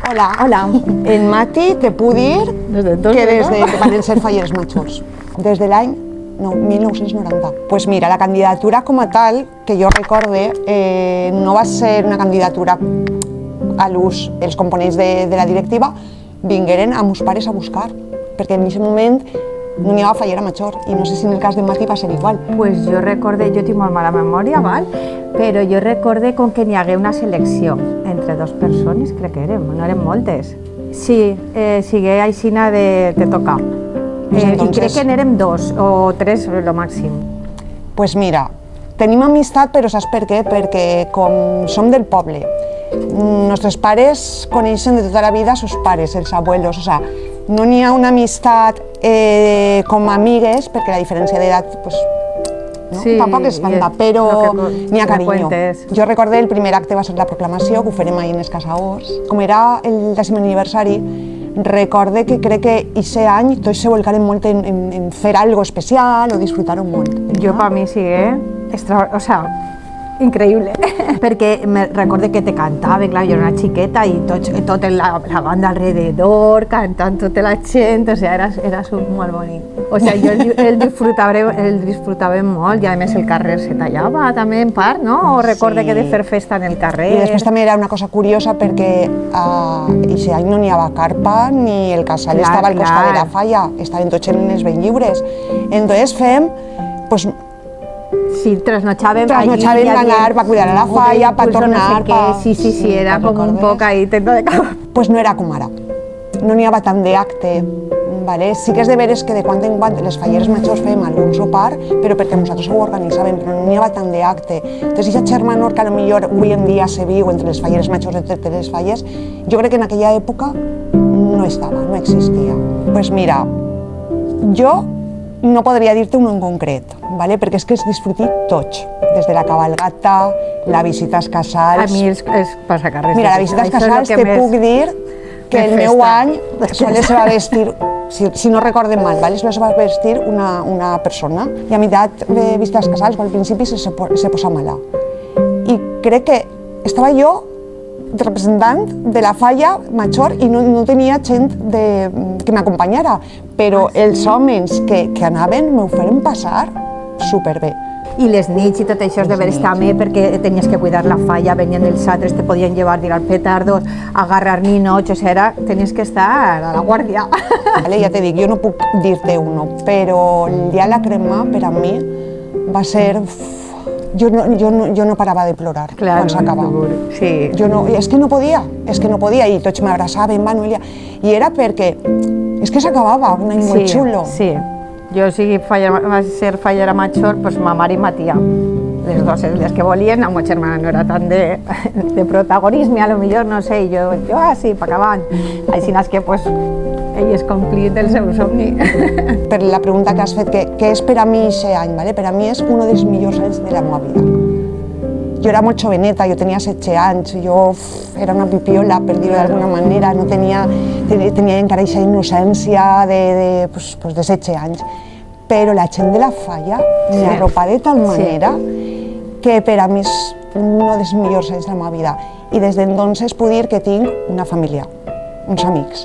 Hola. Hola. En Mati te puc dir que des que van ser falleres majors. Des de l'any 1990. Pues mira, la candidatura com a tal, que jo recorde, no va ser una candidatura a l'ús. Els components de la directiva vingueren a meus pares a buscar, perquè en aquest moment no n'hi havia fallera major, i no sé si en el cas de Mati va ser igual. Pues jo recorde, jo tinc molt mala memòria, val? Però jo recorde com que n'hi hagué una selecció entre dues persones, crec que érem, no eren moltes. Sí, sigué aixina de tocar. I crec que n'érem dos o tres, el màxim. Pues mira, tenim amistat, però saps per què? Perquè com som del poble, nostres pares coneixen de tota la vida sus pares, els abuelos, o sea, no n'hi ha una amistat com a amigues, perquè la diferència d'edat pues, no? Sí, tampoc és tanta, però n'hi ha carinyo. Jo recordé el primer acte va ser la proclamació, que ho farem ahir en els Casaors. Com era el 10è aniversari, recorde que crec que aquest any tots se volcaren molt en fer algo especial o disfrutar-ho molt. Jo per mi sí, o sea, increïble, perquè me recorde que te cantava, clar, jo era una xiqueta i tota la banda alrededor, cantant tota la gent, o sigui, era molt bonic. O sigui, jo el disfrutava molt i a més el carrer se tallava també en part, no? O recorde que de fer festa en el carrer. I després també era una cosa curiosa perquè aquest any no n'hi havia carpa ni el casal estava al costat de la falla, estaven tots en els ben lliures. Entonces fem, pues, sí, trasnochàvem anar, va cuidar a la falla, va tornar... Sí, era com un poc ahí, tento de cap. Pues no era com ara, no n'hi havia tant d'acte. Sí que és de veres que de quan en quan les falleres majors fèiem algun sopar, però perquè nosaltres ho organitzàvem, però no n'hi havia tant d'acte. Entonces, aquesta germanor que potser avui en dia se viu entre les falleres majors i totes les falles, jo crec que en aquella època no estava, no existia. Pues mira, jo no podria dir-te un en concret, perquè és que es disfruti tots, des de la cabalgata, la visita als casals... A mi els passacarrers... Mira, la visita als casals te puc dir que el meu any sols se va vestir, si no recordem mal, sols se va vestir una persona i a meitat de visita als casals al principi se posa mala. I crec que estava jo representant de la falla major i no tenia gent que m'acompanyara, però els homes que anaven m'ho feren passar superbé. I les nits i tot això és de veres també perquè tenies que cuidar la falla, venien els altres, te podien llevar, tirar petardos, agarrar ninots, o sigui, tenies que estar a la guàrdia. Ja te dic, jo no puc dir-te uno, però el dia de la crema per a mi va ser... Jo no parava de plorar quan s'acabava. És que no podia, i tots m'abraçaven, Manuel, i era perquè és que s'acabava, un any molt xulo. Sí, jo si va ser fallera major, doncs ma mare i ma tia, les dues les que volien, la meva germana no era tant de protagonisme, a lo millor, no sé, jo sí, per acabar. Així és que elles complien el seu somni. Per la pregunta que has fet, què és per a mi aquest any? Per a mi és un dels millors anys de la meva vida. Jo era molt joveneta, jo tenia 16 anys, jo era una pipiola, per dir-ho d'alguna manera, no tenia encara aquesta innocència de 16 anys. Però la gent de la falla m'arropa de tal manera que per a mi és un dels millors anys de la meva vida. I des d'entonces puc dir que tinc una família, uns amics.